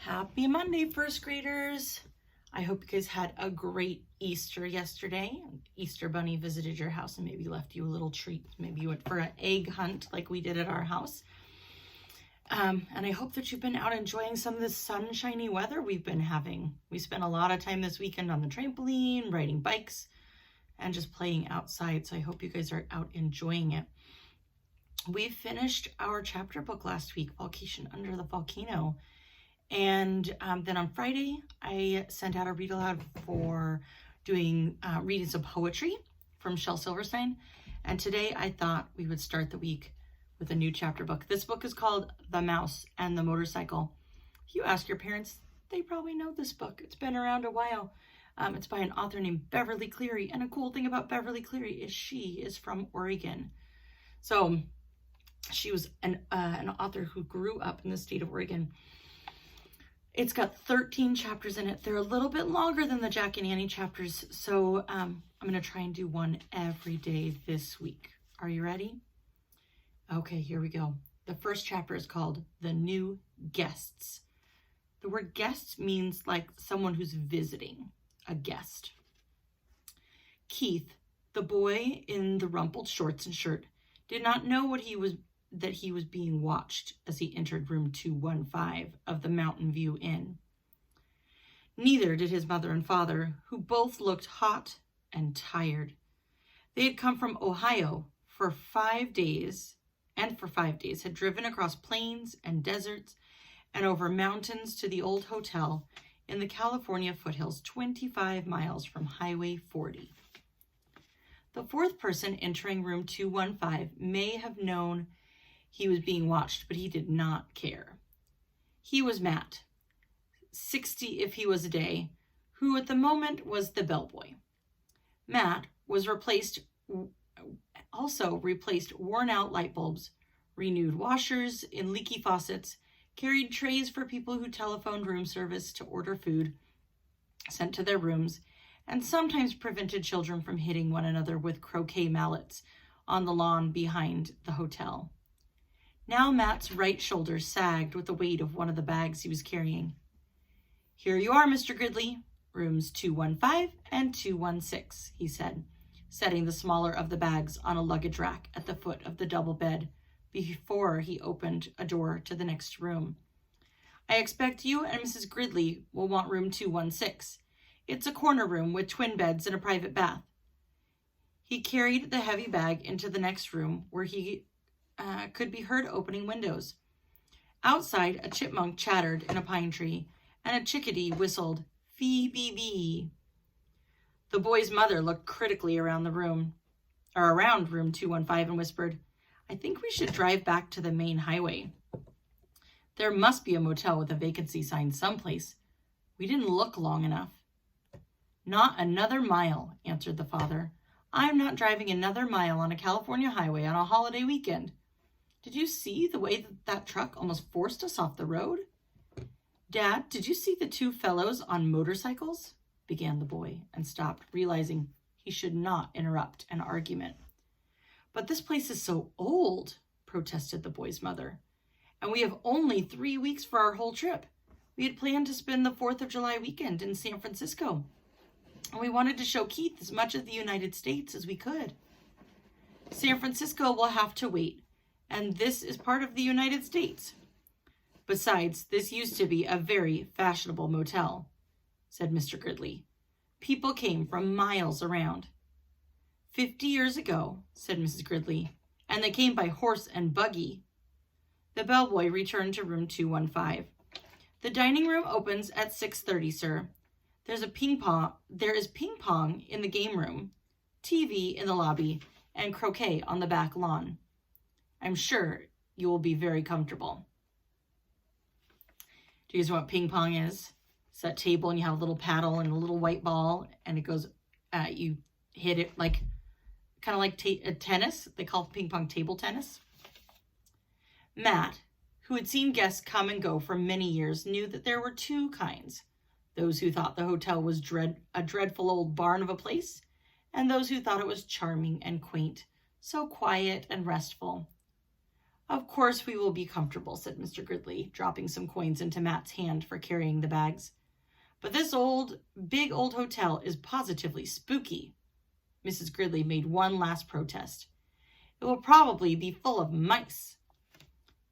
Happy Monday, first graders. I hope you guys had a great Easter yesterday. Easter Bunny visited your house and maybe left you a little treat. Maybe you went for an egg hunt like we did at our house. And I hope that you've been out enjoying some of the sunshiny weather we've been having. We spent a lot of time this weekend on the trampoline, riding bikes, and just playing outside. So I hope you guys are out enjoying it. We finished our chapter book last week, Vacation Under the Volcano. And then on Friday, I sent out a read aloud for doing reading some poetry from Shel Silverstein. And today I thought we would start the week with a new chapter book. This book is called The Mouse and the Motorcycle. If you ask your parents, they probably know this book. It's been around a while. It's by an author named Beverly Cleary. And a cool thing about Beverly Cleary is she is from Oregon. So she was an author who grew up in the state of Oregon. It's got 13 chapters in it. They're a little bit longer than the Jack and Annie chapters, so I'm going to try and do one every day this week. Are you ready? Okay, here we go. The first chapter is called The New Guests. The word guests means like someone who's visiting, a guest. Keith, the boy in the rumpled shorts and shirt, did not know that he was being watched as he entered room 215 of the Mountain View Inn. Neither did his mother and father, who both looked hot and tired. They had come from Ohio for 5 days, and for 5 days had driven across plains and deserts and over mountains to the old hotel in the California foothills 25 miles from Highway 40. The fourth person entering room 215 may have known he was being watched, but he did not care. He was Matt, 60 if he was a day, who at the moment was the bellboy. Matt was replaced worn-out light bulbs, renewed washers in leaky faucets, carried trays for people who telephoned room service to order food sent to their rooms, and sometimes prevented children from hitting one another with croquet mallets on the lawn behind the hotel. Now Matt's right shoulder sagged with the weight of one of the bags he was carrying. "Here you are, Mr. Gridley, rooms 215 and 216, he said, setting the smaller of the bags on a luggage rack at the foot of the double bed before he opened a door to the next room. "I expect you and Mrs. Gridley will want room 216. It's a corner room with twin beds and a private bath." He carried the heavy bag into the next room where he could be heard opening windows. Outside, a chipmunk chattered in a pine tree, and a chickadee whistled, "Fee-bee-bee." The boy's mother looked critically around room 215 and whispered, "I think we should drive back to the main highway. There must be a motel with a vacancy sign someplace. We didn't look long enough." "Not another mile," answered the father. "I'm not driving another mile on a California highway on a holiday weekend. Did you see the way that truck almost forced us off the road?" "Dad, did you see the two fellows on motorcycles?" began the boy, and stopped, realizing he should not interrupt an argument. "But this place is so old," protested the boy's mother, "and we have only 3 weeks for our whole trip. We had planned to spend the 4th of July weekend in San Francisco, and we wanted to show Keith as much of the United States as we could." "San Francisco will have to wait, and this is part of the United States. Besides, this used to be a very fashionable motel," said Mr. Gridley. "People came from miles around." 50 years ago, said Mrs. Gridley, "and they came by horse and buggy." The bellboy returned to room 215. "The dining room opens at 6:30, sir. There is ping pong in the game room, TV in the lobby, and croquet on the back lawn. I'm sure you will be very comfortable." Do you guys know what ping pong is? It's that table and you have a little paddle and a little white ball, and it goes, you hit it like, kind of like tennis. They call ping pong table tennis. Matt, who had seen guests come and go for many years, knew that there were two kinds: those who thought the hotel was a dreadful old barn of a place, and those who thought it was charming and quaint, so quiet and restful. Of course we will be comfortable, said Mr. Gridley, dropping some coins into Matt's hand for carrying the bags. But this big old hotel is positively spooky. Mrs. Gridley made one last protest. It will probably be full of mice.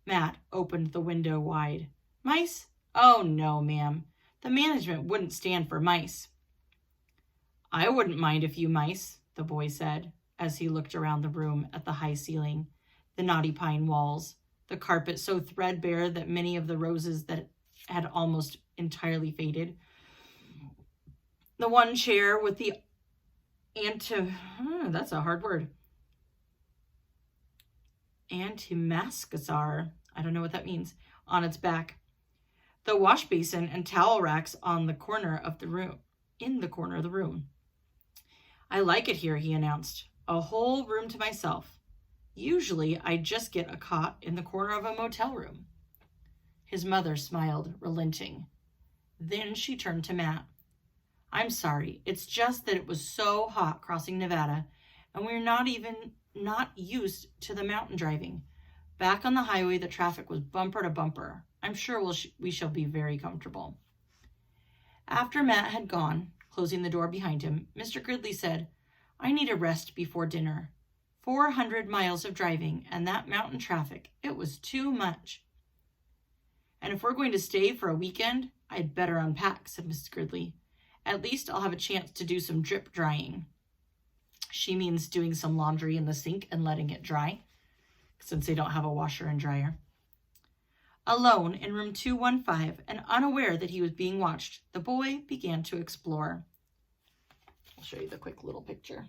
Matt opened the window wide. Mice? Oh, no, ma'am. The management wouldn't stand for mice. I wouldn't mind a few mice, the boy said, as he looked around the room at the high ceiling, the knotty pine walls, the carpet so threadbare that many of the roses that had almost entirely faded, the one chair with the that's a hard word. Antimacassar, I don't know what that means, on its back. The wash basin and towel racks in the corner of the room. I like it here, he announced. A whole room to myself. Usually I just get a cot in the corner of a motel room. His mother smiled, relenting. Then she turned to Matt. I'm sorry, it's just that it was so hot crossing Nevada, and we're not used to the mountain driving. Back on the highway, the traffic was bumper to bumper. I'm sure we shall be very comfortable. After Matt had gone, closing the door behind him, Mr. Gridley said, I need a rest before dinner. 400 miles of driving and that mountain traffic, it was too much. And if we're going to stay for a weekend, I'd better unpack, said Mrs. Gridley. At least I'll have a chance to do some drip drying. She means doing some laundry in the sink and letting it dry, since they don't have a washer and dryer. Alone in room 215 and unaware that he was being watched, the boy began to explore. I'll show you the quick little picture.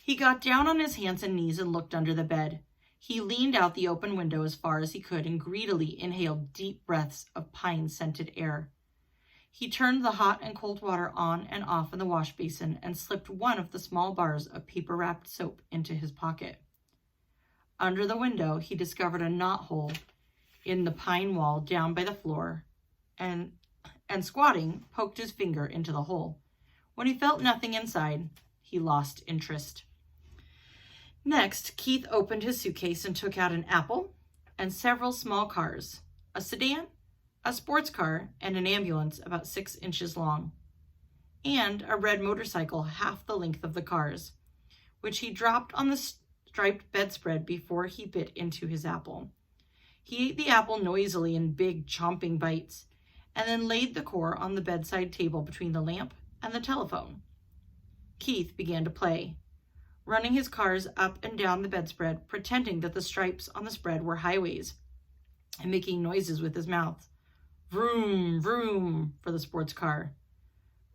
He got down on his hands and knees and looked under the bed. He leaned out the open window as far as he could and greedily inhaled deep breaths of pine-scented air. He turned the hot and cold water on and off in the wash basin and slipped one of the small bars of paper-wrapped soap into his pocket. Under the window, he discovered a knothole in the pine wall down by the floor and squatting, poked his finger into the hole. When he felt nothing inside, he lost interest. Next, Keith opened his suitcase and took out an apple and several small cars, a sedan, a sports car, and an ambulance about 6 inches long, and a red motorcycle half the length of the cars, which he dropped on the striped bedspread before he bit into his apple. He ate the apple noisily in big, chomping bites, and then laid the core on the bedside table between the lamp and the telephone. Keith began to play, running his cars up and down the bedspread, pretending that the stripes on the spread were highways, and making noises with his mouth. Vroom, vroom for the sports car.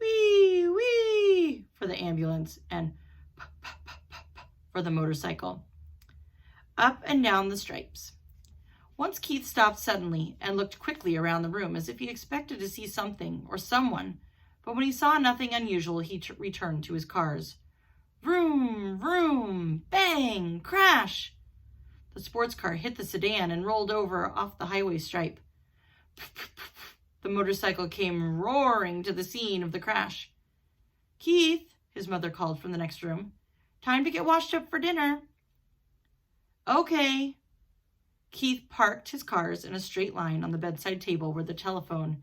Wee, wee for the ambulance, and puff, puff, puff, puff, puff for the motorcycle. Up and down the stripes. Once Keith stopped suddenly and looked quickly around the room as if he expected to see something or someone, but when he saw nothing unusual, he returned to his cars. Vroom, vroom, bang, crash. The sports car hit the sedan and rolled over off the highway stripe. The motorcycle came roaring to the scene of the crash. Keith, his mother called from the next room, time to get washed up for dinner. Okay. Keith parked his cars in a straight line on the bedside table where the telephone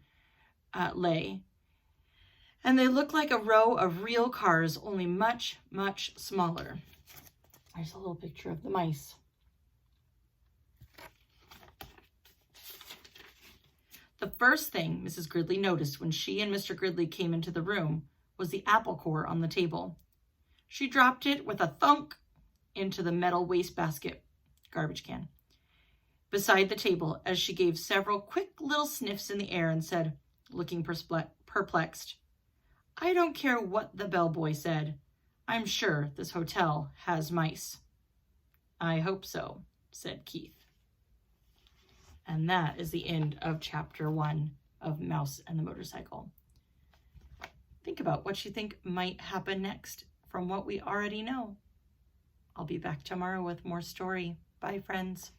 lay, and they looked like a row of real cars, only much, much smaller. There's a little picture of the mice. The first thing Mrs. Gridley noticed when she and Mr. Gridley came into the room was the apple core on the table. She dropped it with a thunk into the metal wastebasket garbage can beside the table as she gave several quick little sniffs in the air and said, looking perplexed, I don't care what the bellboy said. I'm sure this hotel has mice. I hope so, said Keith. And that is the end of chapter 1 of Mouse and the Motorcycle. Think about what you think might happen next from what we already know. I'll be back tomorrow with more story. Bye, friends.